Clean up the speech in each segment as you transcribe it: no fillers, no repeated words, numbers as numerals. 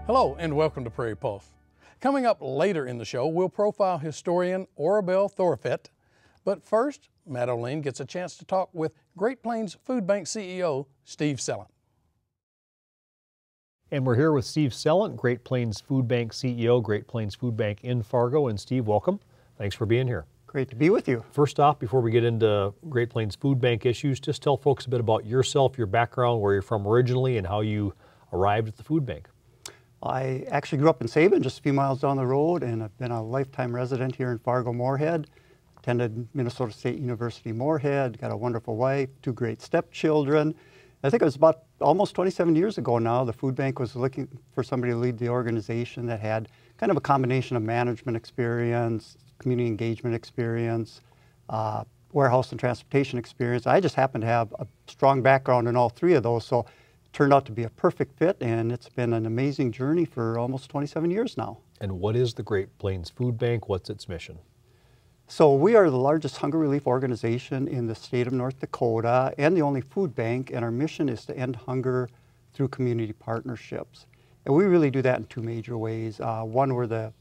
Hello and welcome to Prairie Pulse. Coming up later in the show, we'll profile historian Orabelle Thorfett. But first, Matt Olien gets a chance to talk with Great Plains Food Bank CEO Steve Sellant. And we're here with Steve Sellant, Great Plains Food Bank CEO, Great Plains Food Bank in Fargo. And Steve, welcome. Thanks for being here. Great to be with you. First off, before we get into Great Plains Food Bank issues, just tell folks a bit about yourself, your background, where you're from originally, and how you arrived at the food bank. I actually grew up in Sabin, just a few miles down the road, and I've been a lifetime resident here in Fargo-Moorhead. Attended Minnesota State University Moorhead, got a wonderful wife, 2 great stepchildren. I think it was about almost 27 years ago now, the food bank was looking for somebody to lead the organization that had kind of a combination of management experience, community engagement experience, warehouse and transportation experience. I just happen to have a strong background in all 3 of those, so turned out to be a perfect fit, and it's been an amazing journey for almost 27 years now. And what is the Great Plains Food Bank? What's its mission? So we are the largest hunger relief organization in the state of North Dakota and the only food bank, and our mission is to end hunger through community partnerships. And we really do that in 2 major ways. One, we're the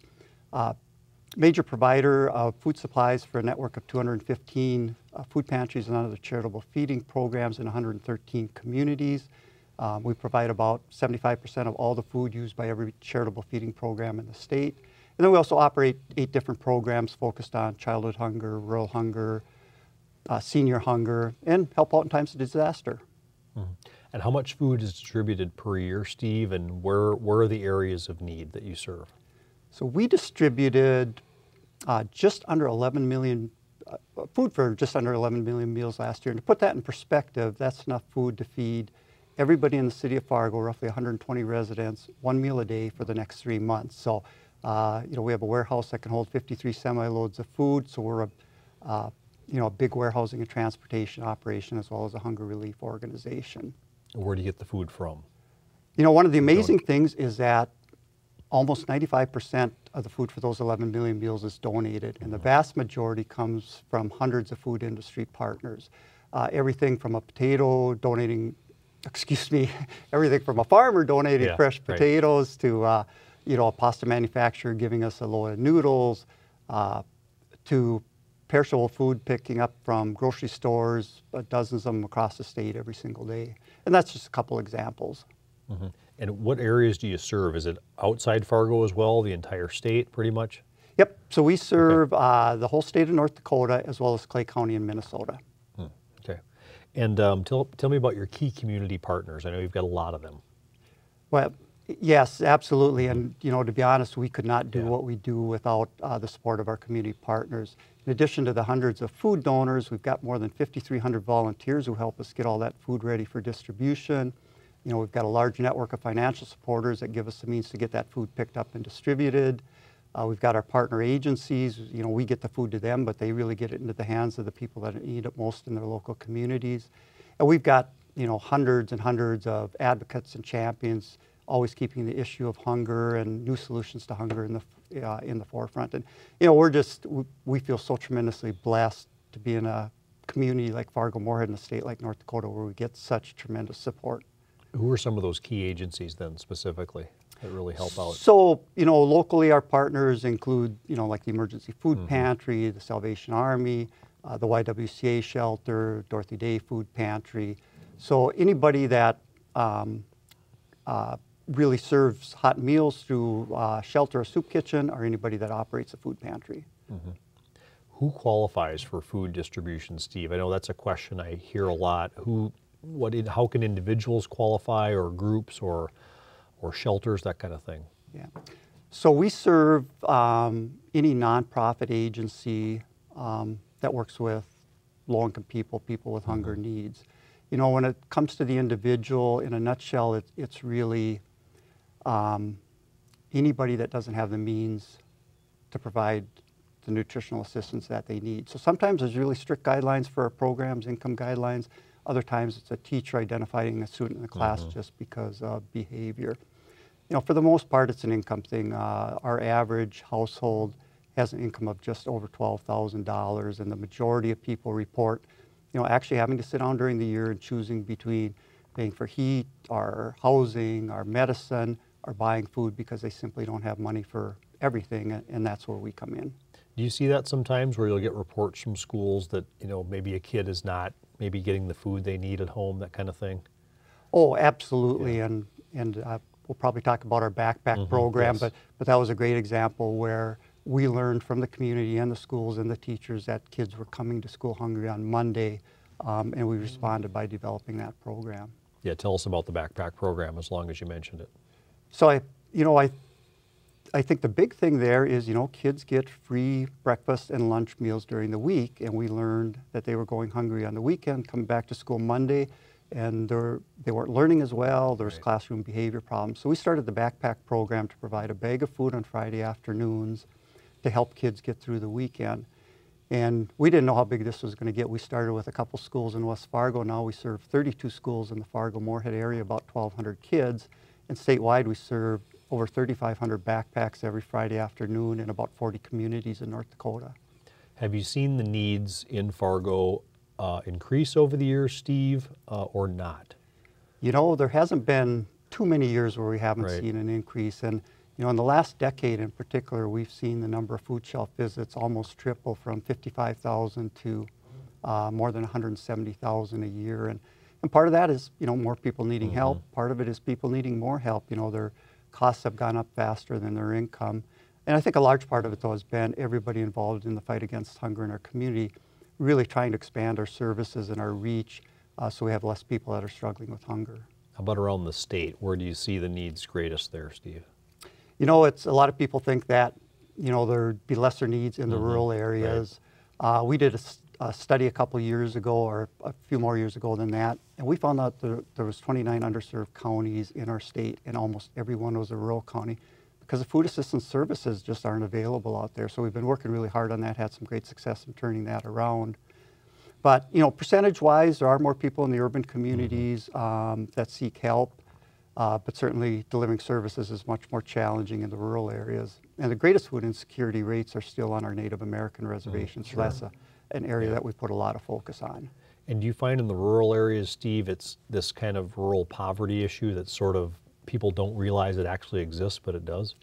major provider of food supplies for a network of 215 food pantries and other charitable feeding programs in 113 communities. We provide about 75% of all the food used by every charitable feeding program in the state. And then we also operate 8 different programs focused on childhood hunger, rural hunger, senior hunger, and help out in times of disaster. Mm-hmm. And how much food is distributed per year, Steve, and where are the areas of need that you serve? So we distributed just under 11 million, food for just under 11 million meals last year. And to put that in perspective, that's enough food to feed everybody in the city of Fargo, roughly 120 residents, 1 meal a day for the next 3 months. So, we have a warehouse that can hold 53 semi-loads of food. So we're a big warehousing and transportation operation as well as a hunger relief organization. Where do you get the food from? One of the amazing things is that almost 95% of the food for those 11 million meals is donated, and the vast majority comes from hundreds of food industry partners. Everything from a potato donating, everything from a farmer donating fresh potatoes to, a pasta manufacturer giving us a load of noodles, to perishable food picking up from grocery stores, dozens of them across the state every single day. And that's just a couple examples. Mm-hmm. And what areas do you serve? Is it outside Fargo as well, the entire state pretty much? Yep, so we serve the whole state of North Dakota as well as Clay County in Minnesota. Okay. And tell me about your key community partners. I know you've got a lot of them. Well, yes, absolutely. And, to be honest, we could not do what we do without the support of our community partners. In addition to the hundreds of food donors, we've got more than 5,300 volunteers who help us get all that food ready for distribution. We've got a large network of financial supporters that give us the means to get that food picked up and distributed. We've got our partner agencies. We get the food to them, but they really get it into the hands of the people that need it most in their local communities. And we've got, hundreds and hundreds of advocates and champions always keeping the issue of hunger and new solutions to hunger in the forefront. And, we feel so tremendously blessed to be in a community like Fargo-Moorhead in a state like North Dakota where we get such tremendous support. Who are some of those key agencies then specifically that really help out? So, locally our partners include, like the Emergency Food Pantry, the Salvation Army, the YWCA Shelter, Dorothy Day Food Pantry. So anybody that really serves hot meals through shelter or soup kitchen, or anybody that operates a food pantry. Mm-hmm. Who qualifies for food distribution, Steve? I know that's a question I hear a lot. How can individuals qualify, or groups, or shelters, that kind of thing? Yeah. So we serve any nonprofit agency that works with low-income people with hunger needs. When it comes to the individual, in a nutshell, it's really anybody that doesn't have the means to provide the nutritional assistance that they need. So sometimes there's really strict guidelines for our programs, income guidelines. Other times it's a teacher identifying a student in the class just because of behavior. For the most part, it's an income thing. Our average household has an income of just over $12,000, and the majority of people report, actually having to sit down during the year and choosing between paying for heat, our housing, our medicine, are buying food because they simply don't have money for everything, and that's where we come in. Do you see that sometimes where you'll get reports from schools that, you know, maybe a kid is not maybe getting the food they need at home, that kind of thing? Oh, absolutely, and we'll probably talk about our backpack program, yes. but that was a great example where we learned from the community and the schools and the teachers that kids were coming to school hungry on Monday, and we responded by developing that program. Yeah, tell us about the backpack program as long as you mentioned it. So I think the big thing there is, kids get free breakfast and lunch meals during the week, and we learned that they were going hungry on the weekend, coming back to school Monday, and they weren't learning as well. There was classroom behavior problems. So we started the backpack program to provide a bag of food on Friday afternoons to help kids get through the weekend. And we didn't know how big this was going to get. We started with a couple schools in West Fargo. Now we serve 32 schools in the Fargo-Moorhead area, about 1,200 kids. And statewide, we serve over 3,500 backpacks every Friday afternoon in about 40 communities in North Dakota. Have you seen the needs in Fargo increase over the years, Steve, or not? There hasn't been too many years where we haven't seen an increase. And, in the last decade in particular, we've seen the number of food shelf visits almost triple from 55,000 to more than 170,000 a year. And part of that is, more people needing help. Part of it is people needing more help. Their costs have gone up faster than their income. And I think a large part of it, though, has been everybody involved in the fight against hunger in our community, really trying to expand our services and our reach so we have less people that are struggling with hunger. How about around the state? Where do you see the needs greatest there, Steve? It's a lot of people think that, there'd be lesser needs in the rural areas. We did a study a couple of years ago, or a few more years ago than that, and we found out there was 29 underserved counties in our state, and almost every one was a rural county because the food assistance services just aren't available out there. So we've been working really hard on that, had some great success in turning that around. But, percentage-wise, there are more people in the urban communities that seek help, but certainly delivering services is much more challenging in the rural areas. And the greatest food insecurity rates are still on our Native American reservations, so that's an area that we put a lot of focus on. And do you find in the rural areas, Steve, it's this kind of rural poverty issue that sort of people don't realize it actually exists, but it does?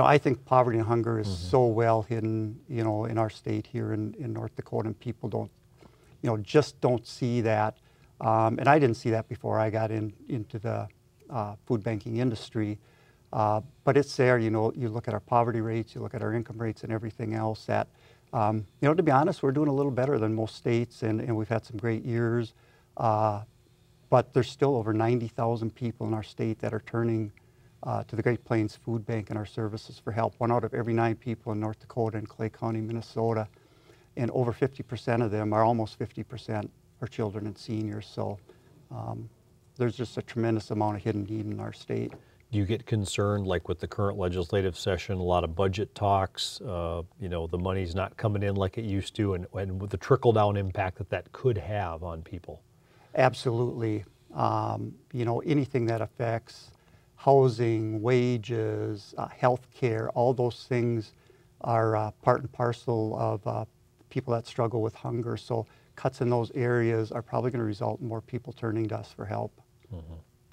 I think poverty and hunger is so well hidden, in our state here in North Dakota, and people don't, just don't see that. And I didn't see that before I got into the food banking industry. But it's there, you look at our poverty rates, you look at our income rates and everything else that, to be honest, we're doing a little better than most states, and we've had some great years. But there's still over 90,000 people in our state that are turning to the Great Plains Food Bank and our services for help. 1 out of every 9 people in North Dakota and Clay County, Minnesota, and over 50% of them, are almost 50%, are children and seniors. So there's just a tremendous amount of hidden need in our state. Do you get concerned, like with the current legislative session, a lot of budget talks, the money's not coming in like it used to, and with the trickle-down impact that could have on people? Absolutely. Anything that affects housing, wages, health care, all those things are part and parcel of people that struggle with hunger. So cuts in those areas are probably going to result in more people turning to us for help.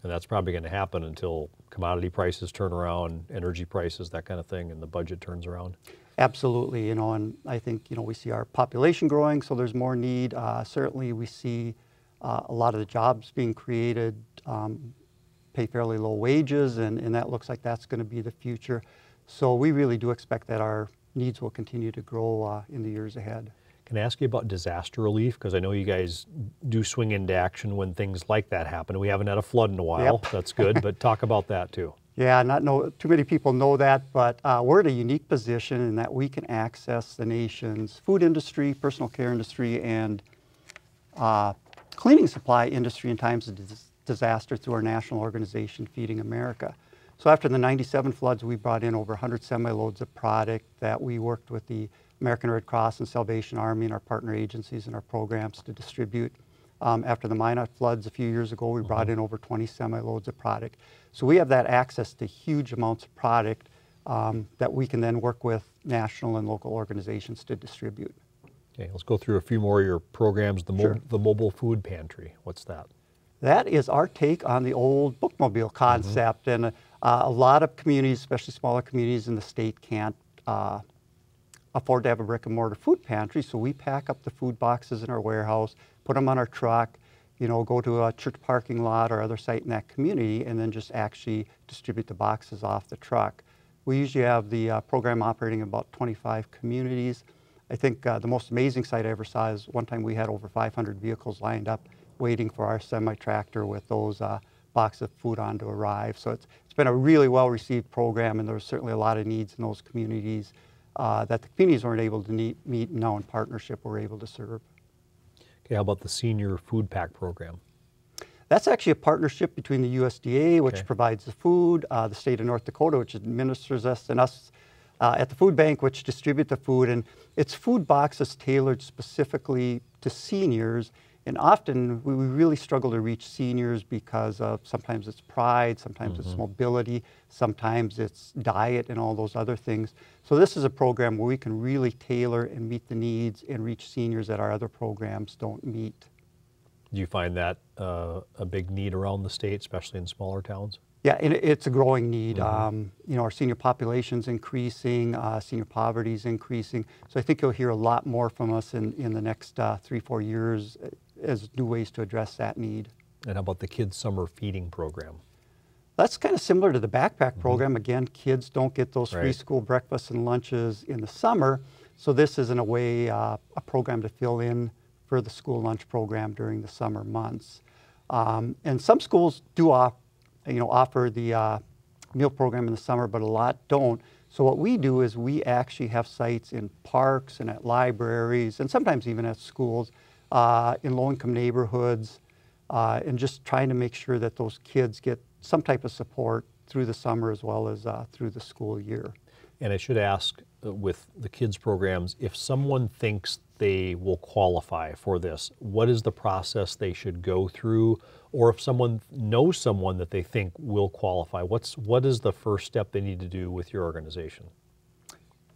And that's probably going to happen until commodity prices turn around, energy prices, that kind of thing, and the budget turns around. Absolutely, and I think, we see our population growing, so there's more need. Certainly we see a lot of the jobs being created pay fairly low wages, and that looks like that's going to be the future. So we really do expect that our needs will continue to grow in the years ahead. Can I ask you about disaster relief? Because I know you guys do swing into action when things like that happen. We haven't had a flood in a while. Yep. That's good, but talk about that too. Yeah, too many people know that, but we're in a unique position in that we can access the nation's food industry, personal care industry, and cleaning supply industry in times of disaster through our national organization, Feeding America. So after the '97 floods, we brought in over 100 semi-loads of product that we worked with the American Red Cross and Salvation Army and our partner agencies and our programs to distribute. After the Minot floods a few years ago, we brought in over 20 semi-loads of product. So we have that access to huge amounts of product that we can then work with national and local organizations to distribute. Okay, let's go through a few more of your programs. The Mobile Food Pantry, what's that? That is our take on the old bookmobile concept. And A lot of communities, especially smaller communities in the state, can't afford to have a brick and mortar food pantry, so we pack up the food boxes in our warehouse, put them on our truck, you know, go to a church parking lot or other site in that community, and then just actually distribute the boxes off the truck. We usually have the program operating in about 25 communities. I think the most amazing sight I ever saw is one time we had over 500 vehicles lined up waiting for our semi-tractor with those boxes of food on to arrive. So it's been a really well-received program, and there's certainly a lot of needs in those communities that the communities weren't able to meet, and now in partnership we're able to serve. Okay, how about the Senior Food Pack Program? That's actually a partnership between the USDA, which provides the food, the state of North Dakota, which administers us, and us at the food bank, which distribute the food. And it's food boxes tailored specifically to seniors. And often we really struggle to reach seniors because of sometimes it's pride, sometimes it's mobility, sometimes it's diet and all those other things. So this is a program where we can really tailor and meet the needs and reach seniors that our other programs don't meet. Do you find that a big need around the state, especially in smaller towns? Yeah, and it's a growing need. You know, our senior population's increasing, senior poverty is increasing. So I think you'll hear a lot more from us in the next 3-4 years as new ways to address that need. And how about the Kids Summer Feeding Program? That's kind of similar to the backpack program. Again, kids don't get those free school breakfasts and lunches in the summer. So this is in a way a program to fill in for the school lunch program during the summer months. And some schools do offer the meal program in the summer, but a lot don't. So what we do is we actually have sites in parks and at libraries and sometimes even at schools in low-income neighborhoods and just trying to make sure that those kids get some type of support through the summer as well as through the school year. And I should ask, with the kids programs, if someone thinks they will qualify for this, what is the process they should go through? Or if someone knows someone that they think will qualify, what is the first step they need to do with your organization?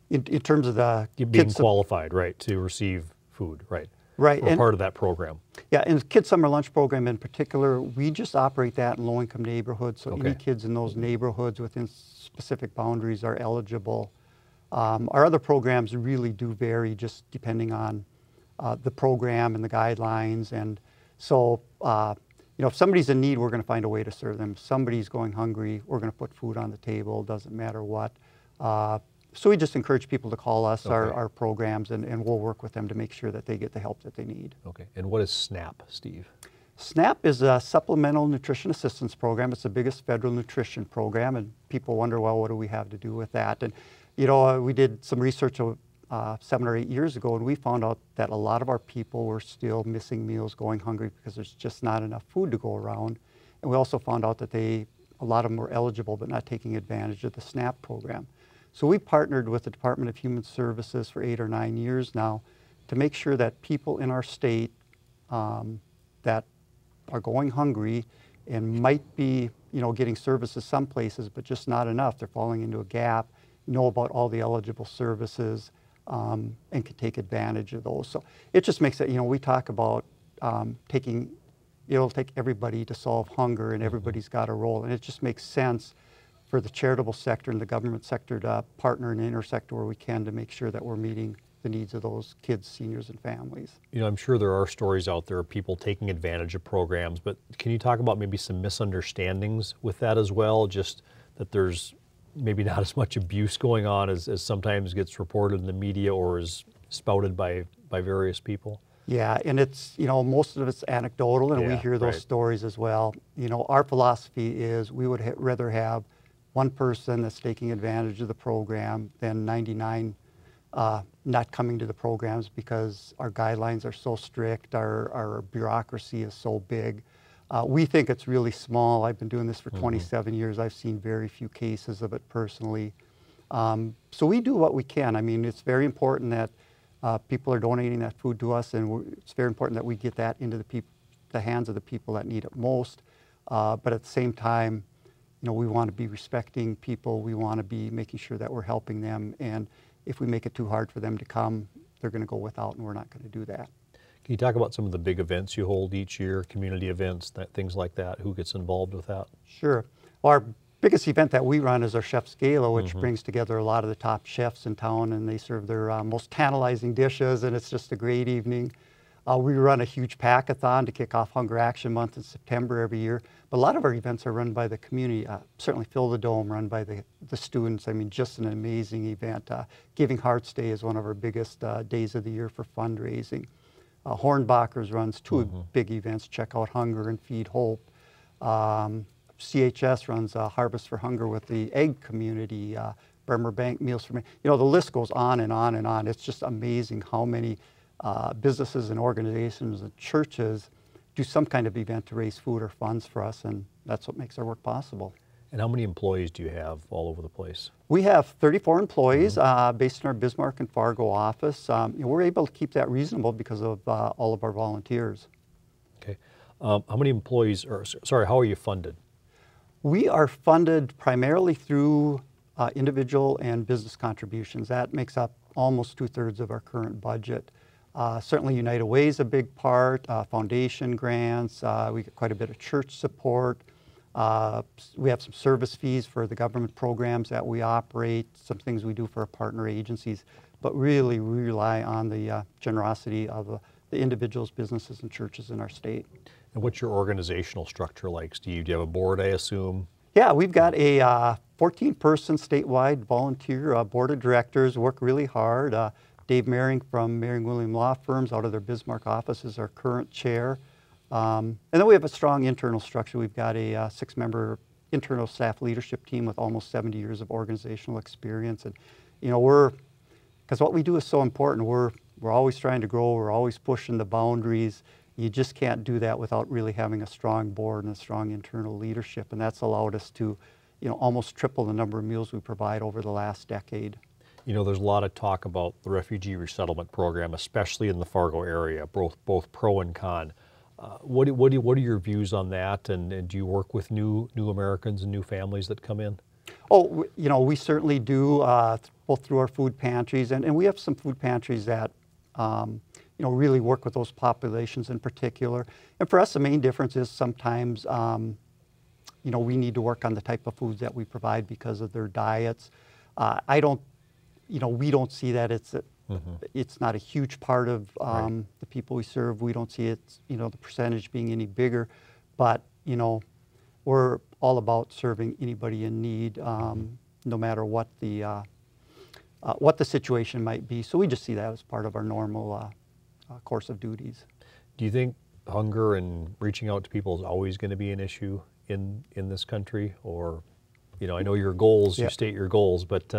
In terms of the being qualified, right, to receive food, right? Right. Or part of that program. Yeah, and the Kids Summer Lunch Program in particular, we just operate that in low-income neighborhoods, so any kids in those neighborhoods within specific boundaries are eligible. Our other programs really do vary just depending on the program and the guidelines, and so you know, if somebody's in need, we're going to find a way to serve them. If somebody's going hungry, we're going to put food on the table, doesn't matter what. So we just encourage people to call us, our programs, and we'll work with them to make sure that they get the help that they need. Okay, and what is SNAP, Steve? SNAP is a Supplemental Nutrition Assistance Program. It's the biggest federal nutrition program, and people wonder, well, what do we have to do with that? And you know, we did some research 7 or 8 years ago, and we found out that a lot of our people were still missing meals, going hungry because there's just not enough food to go around. And we also found out that a lot of them were eligible but not taking advantage of the SNAP program. So we partnered with the Department of Human Services for 8 or 9 years now to make sure that people in our state that are going hungry and might be, you know, getting services some places but just not enough, they're falling into a gap, know about all the eligible services and can take advantage of those. So it just makes it, you know, we talk about it'll take everybody to solve hunger, and everybody's got a role, and it just makes sense for the charitable sector and the government sector to partner and intersect where we can to make sure that we're meeting the needs of those kids, seniors, and families. You know, I'm sure there are stories out there of people taking advantage of programs, but can you talk about maybe some misunderstandings with that as well? Just that there's maybe not as much abuse going on as sometimes gets reported in the media or is spouted by various people? Yeah, and it's, you know, most of it's anecdotal, and we hear those stories as well. You know, our philosophy is we would rather have one person that's taking advantage of the program than 99 not coming to the programs because our guidelines are so strict, our bureaucracy is so big. We think it's really small. I've been doing this for 27 years. I've seen very few cases of it personally. So we do what we can. I mean, it's very important that people are donating that food to us, and it's very important that we get that into the hands of the people that need it most. But at the same time, you know, we want to be respecting people. We want to be making sure that we're helping them. And if we make it too hard for them to come, they're going to go without, and we're not going to do that. Can you talk about some of the big events you hold each year, community events, things like that? Who gets involved with that? Sure. Well, our biggest event that we run is our Chef's Gala, which brings together a lot of the top chefs in town, and they serve their most tantalizing dishes, and it's just a great evening. We run a huge pack-a-thon to kick off Hunger Action Month in September every year. But a lot of our events are run by the community. Certainly Fill the Dome, run by the students. I mean, just an amazing event. Giving Hearts Day is one of our biggest days of the year for fundraising. Hornbachers runs two big events, Check Out Hunger and Feed Hope. CHS runs Harvest for Hunger with the egg community, Bremer Bank Meals for Me. You know, the list goes on and on and on. It's just amazing how many businesses and organizations and churches do some kind of event to raise food or funds for us, and that's what makes our work possible. And how many employees do you have all over the place? We have 34 employees based in our Bismarck and Fargo office. You know, we're able to keep that reasonable because of all of our volunteers. Okay. How many employees, or sorry, how are you funded? We are funded primarily through individual and business contributions. That makes up almost 2/3 of our current budget. Certainly United Way is a big part, foundation grants, we get quite a bit of church support. We have some service fees for the government programs that we operate, some things we do for our partner agencies, but really we rely on the generosity of the individuals, businesses, and churches in our state. And what's your organizational structure like, Steve? Do you have a board, I assume? Yeah, we've got a 14-person statewide volunteer board of directors, work really hard. Dave Mehring from Mehring William Law Firms out of their Bismarck office is our current chair. And then we have a strong internal structure. We've got a 6-member internal staff leadership team with almost 70 years of organizational experience. And, you know, because what we do is so important. We're always trying to grow. We're always pushing the boundaries. You just can't do that without really having a strong board and a strong internal leadership. And that's allowed us to, you know, almost triple the number of meals we provide over the last decade. You know, there's a lot of talk about the refugee resettlement program, especially in the Fargo area, both pro and con. What are your views on that? And do you work with new Americans and new families that come in? Oh, you know, we certainly do, both through our food pantries, and we have some food pantries that, you know, really work with those populations in particular. And for us, the main difference is sometimes, you know, we need to work on the type of foods that we provide because of their diets. You know, we don't see that it's not a huge part of the people we serve. We don't see it, you know, the percentage being any bigger, but, you know, we're all about serving anybody in need, no matter what the situation might be. So we just see that as part of our normal course of duties. Do you think hunger and reaching out to people is always going to be an issue in this country? Or, you know, I know your goals, you state your goals, but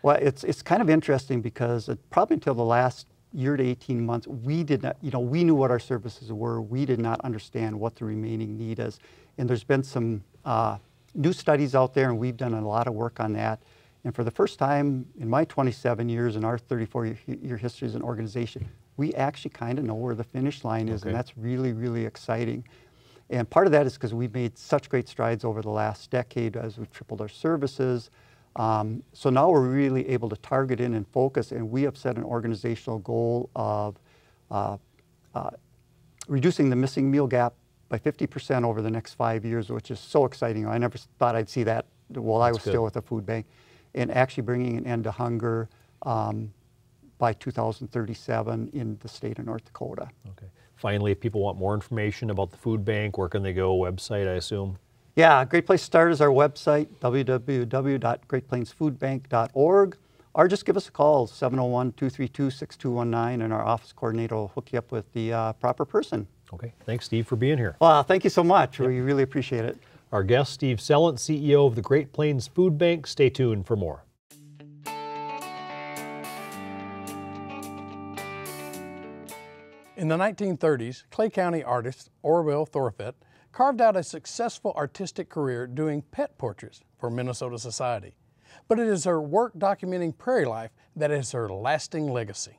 well, it's kind of interesting because probably until the last year to 18 months, we did not, you know, we knew what our services were. We did not understand what the remaining need is. And there's been some new studies out there, and we've done a lot of work on that. And for the first time in my 27 years and our 34-year history as an organization, we actually kind of know where the finish line is, and that's really, really exciting. And part of that is because we've made such great strides over the last decade as we've tripled our services. So now we're really able to target in and focus, and we have set an organizational goal of reducing the missing meal gap by 50% over the next 5 years, which is so exciting. I never thought I'd see that while I was still with the food bank, and actually bringing an end to hunger by 2037 in the state of North Dakota. Okay. Finally, if people want more information about the food bank, where can they go? Website, I assume? Yeah, a great place to start is our website, www.greatplainsfoodbank.org, or just give us a call, 701-232-6219, and our office coordinator will hook you up with the proper person. Okay, thanks, Steve, for being here. Well, thank you so much. We really appreciate it. Our guest, Steve Sellant, CEO of the Great Plains Food Bank. Stay tuned for more. In the 1930s, Clay County artist Orville Thorfett carved out a successful artistic career doing pet portraits for Minnesota Society. But it is her work documenting prairie life that is her lasting legacy.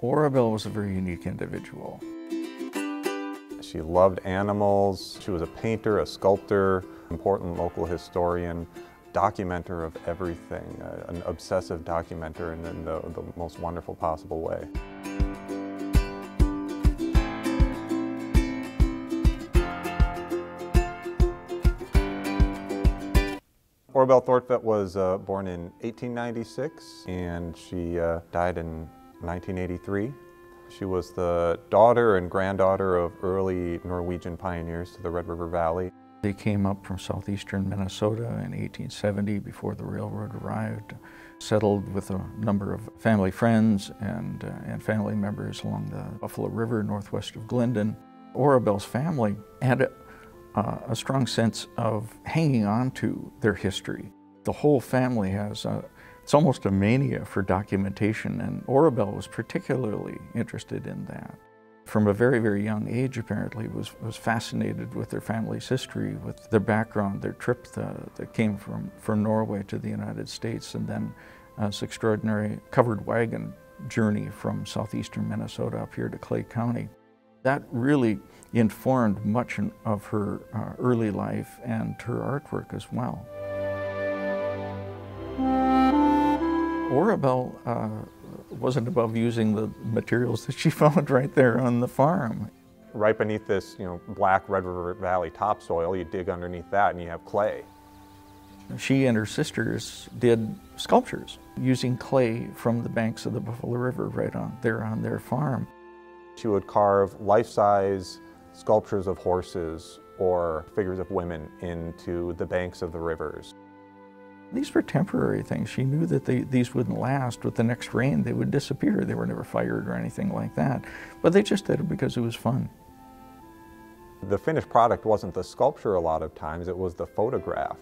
Orville was a very unique individual. She loved animals. She was a painter, a sculptor, important local historian, documenter of everything, an obsessive documenter in the most wonderful possible way. Orabelle Thortvedt was born in 1896, and she died in 1983. She was the daughter and granddaughter of early Norwegian pioneers to the Red River Valley. They came up from southeastern Minnesota in 1870 before the railroad arrived, settled with a number of family friends and family members along the Buffalo River northwest of Glendon. Orabelle's family had a strong sense of hanging on to their history. The whole family has it's almost a mania for documentation, and Orabelle was particularly interested in that. From a very, very young age, apparently, was fascinated with their family's history, with their background, their trip that came from Norway to the United States, and then this extraordinary covered wagon journey from southeastern Minnesota up here to Clay County. That really informed much of her early life and her artwork as well. Orabelle wasn't above using the materials that she found right there on the farm. Right beneath this, black Red River Valley topsoil, you dig underneath that and you have clay. She and her sisters did sculptures using clay from the banks of the Buffalo River right on their farm. She would carve life-size sculptures of horses or figures of women into the banks of the rivers. These were temporary things. She knew that these wouldn't last. With the next rain, they would disappear. They were never fired or anything like that. But they just did it because it was fun. The finished product wasn't the sculpture a lot of times, it was the photograph.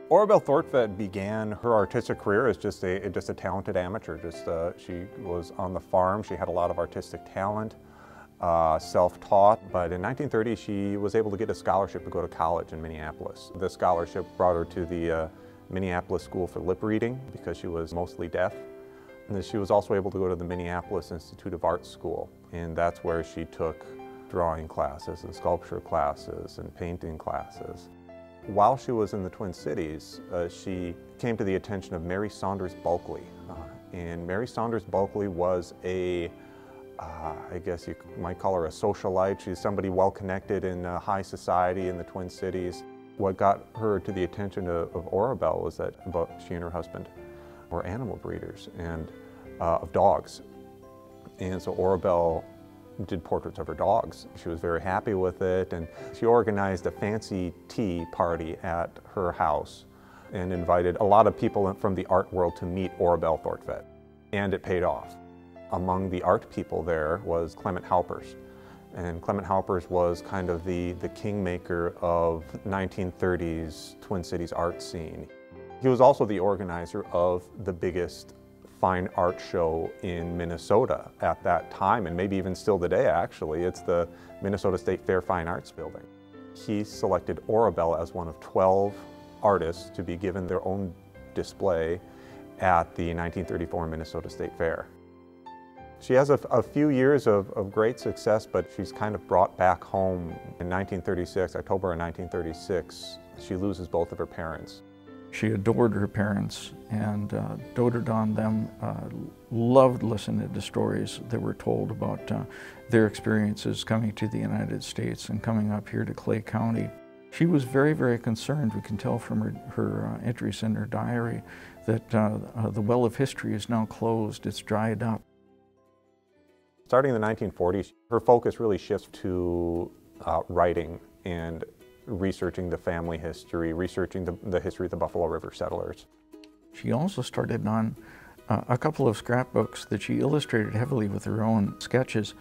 Orabelle Thortvedt began her artistic career as just a talented amateur. She was on the farm. She had a lot of artistic talent, self-taught. But in 1930, she was able to get a scholarship to go to college in Minneapolis. The scholarship brought her to the Minneapolis School for Lip Reading because she was mostly deaf. And then she was also able to go to the Minneapolis Institute of Art School, and that's where she took drawing classes and sculpture classes and painting classes. While she was in the Twin Cities, she came to the attention of Mary Saunders Bulkley. And Mary Saunders Bulkley was I guess you might call her a socialite. She's somebody well-connected in high society in the Twin Cities. What got her to the attention of Orabelle was that she and her husband were animal breeders and of dogs. And so Orabelle did portraits of her dogs. She was very happy with it, and she organized a fancy tea party at her house and invited a lot of people from the art world to meet Orabelle Thortvedt, and it paid off. Among the art people there was Clement Halpers, and Clement Halpers was kind of the kingmaker of 1930s Twin Cities art scene. He was also the organizer of the biggest fine art show in Minnesota at that time, and maybe even still today actually. It's the Minnesota State Fair Fine Arts Building. He selected Orabelle as one of 12 artists to be given their own display at the 1934 Minnesota State Fair. She has a few years of great success, but she's kind of brought back home in 1936, October of 1936. She loses both of her parents. She adored her parents and doted on them, loved listening to stories that were told about their experiences coming to the United States and coming up here to Clay County. She was very, very concerned. We can tell from her entries in her diary that the well of history is now closed, it's dried up. Starting in the 1940s, her focus really shifts to writing and researching the family history, researching the history of the Buffalo River settlers. She also started on a couple of scrapbooks that she illustrated heavily with her own sketches,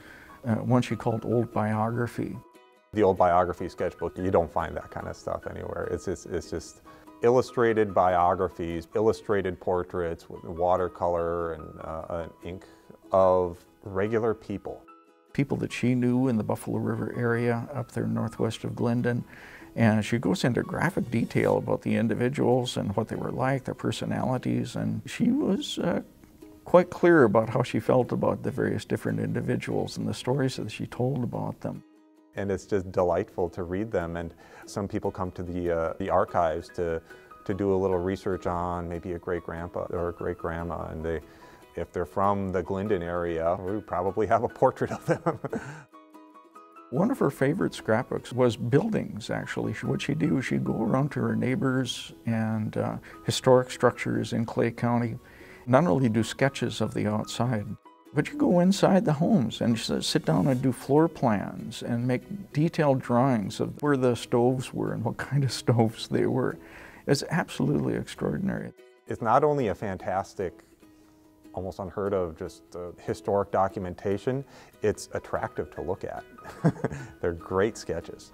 one she called Old Biography. The Old Biography sketchbook, you don't find that kind of stuff anywhere. It's just illustrated biographies, illustrated portraits with watercolor and ink of regular people. People that she knew in the Buffalo River area up there northwest of Glendon. And she goes into graphic detail about the individuals and what they were like, their personalities, and she was quite clear about how she felt about the various different individuals and the stories that she told about them. And it's just delightful to read them, and some people come to the archives to do a little research on maybe a great-grandpa or a great-grandma, and if they're from the Glendon area, we probably have a portrait of them. One of her favorite scrapbooks was buildings, actually. What she'd do is she'd go around to her neighbors and historic structures in Clay County, not only do sketches of the outside, but you go inside the homes and sit down and do floor plans and make detailed drawings of where the stoves were and what kind of stoves they were. It's absolutely extraordinary. It's not only a fantastic, almost unheard of, just historic documentation, it's attractive to look at. They're great sketches.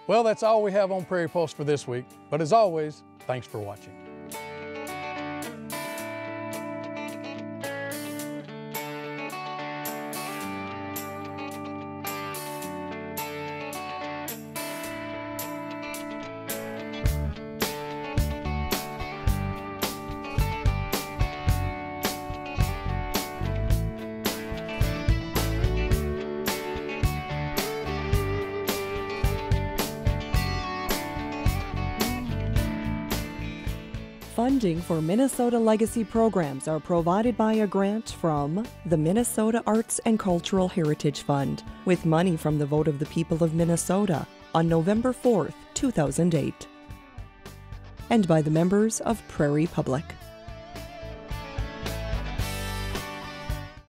Well, that's all we have on Prairie Pulse for this week, but as always, thanks for watching. Funding for Minnesota Legacy programs are provided by a grant from the Minnesota Arts and Cultural Heritage Fund, with money from the vote of the people of Minnesota on November 4th, 2008, and by the members of Prairie Public.